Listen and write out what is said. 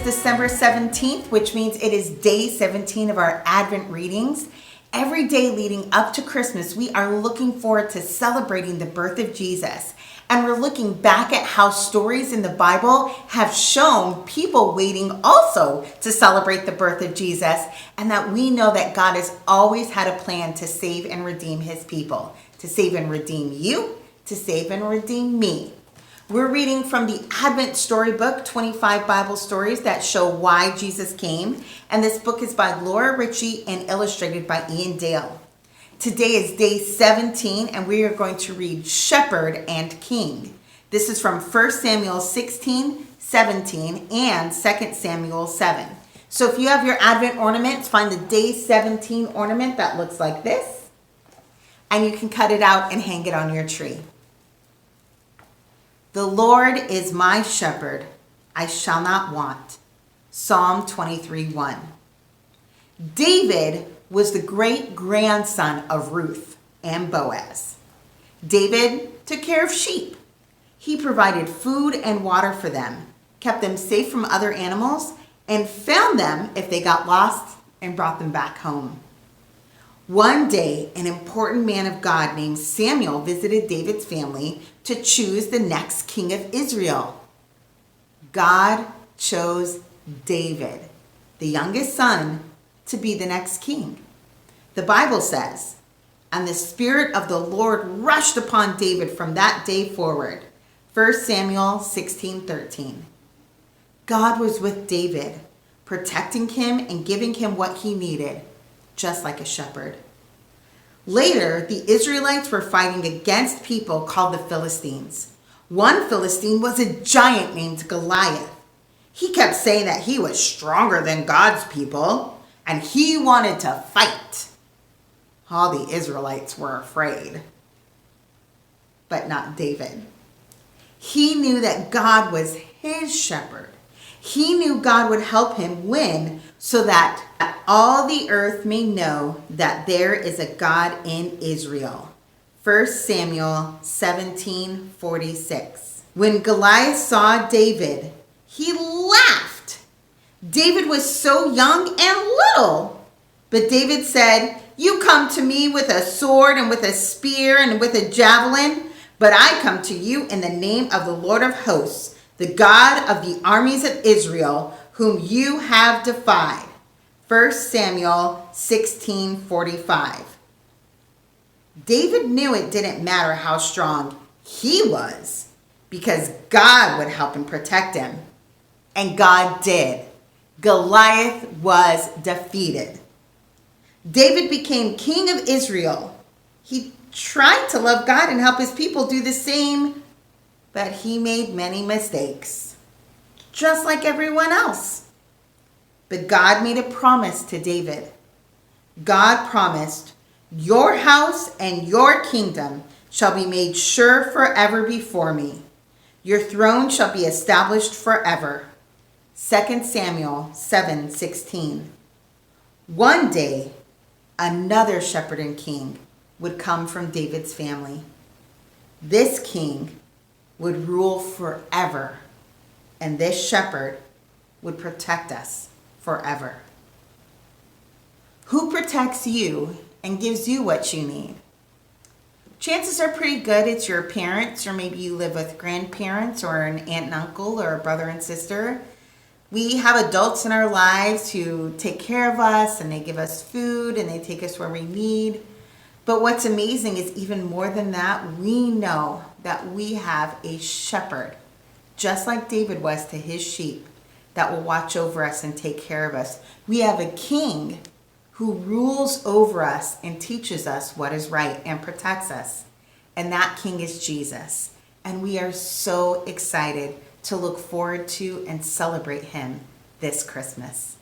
December 17th, which means it is day 17 of our Advent readings. Every day leading up to Christmas, we are looking forward to celebrating the birth of Jesus. And we're looking back at how stories in the Bible have shown people waiting also to celebrate the birth of Jesus, and that we know that God has always had a plan to save and redeem his people, to save and redeem you, to save and redeem me. We're reading from the Advent Storybook, 25 Bible stories that show why Jesus came. And this book is by Laura Ritchie and illustrated by Ian Dale. Today is day 17, and we are going to read Shepherd and King. This is from 1 Samuel 16, 17, and 2 Samuel 7. So if you have your Advent ornaments, find the day 17 ornament that looks like this, and you can cut it out and hang it on your tree. The Lord is my shepherd, I shall not want. Psalm 23:1. David was the great-grandson of Ruth and Boaz. David took care of sheep. He provided food and water for them, kept them safe from other animals, and found them if they got lost and brought them back home. One day, an important man of God named Samuel visited David's family to choose the next king of Israel. God chose David, the youngest son, to be the next king. The Bible says, "And the Spirit of the Lord rushed upon David from that day forward." 1 Samuel 16:13. God was with David, protecting him and giving him what he needed, just like a shepherd. Later, the Israelites were fighting against people called the Philistines. One Philistine was a giant named Goliath. He kept saying that he was stronger than God's people, and he wanted to fight. All the Israelites were afraid, but not David. He knew that God was his shepherd. He knew God would help him win so that all the earth may know that there is a God in Israel. 1 Samuel 17:46. When Goliath saw David, he laughed. David was so young and little. But David said, "You come to me with a sword and with a spear and with a javelin, but I come to you in the name of the Lord of hosts, the God of the armies of Israel, whom you have defied." 1 Samuel 16:45. David knew it didn't matter how strong he was, because God would help and protect him. And God did. Goliath was defeated. David became king of Israel. He tried to love God and help his people do the same, but he made many mistakes, just like everyone else. But God made a promise to David. God promised, "Your house and your kingdom shall be made sure forever before me. Your throne shall be established forever." 2 Samuel 7:16. One day, another shepherd and king would come from David's family. This king would rule forever, and this shepherd would protect us forever. Who protects you and gives you what you need? Chances are pretty good it's your parents, or maybe you live with grandparents or an aunt and uncle or a brother and sister. We have adults in our lives who take care of us, and they give us food, and they take us where we need. But what's amazing is, even more than that, we know that we have a shepherd, just like David was to his sheep, that will watch over us and take care of us. We have a king who rules over us and teaches us what is right and protects us. And that king is Jesus. And we are so excited to look forward to and celebrate him this Christmas.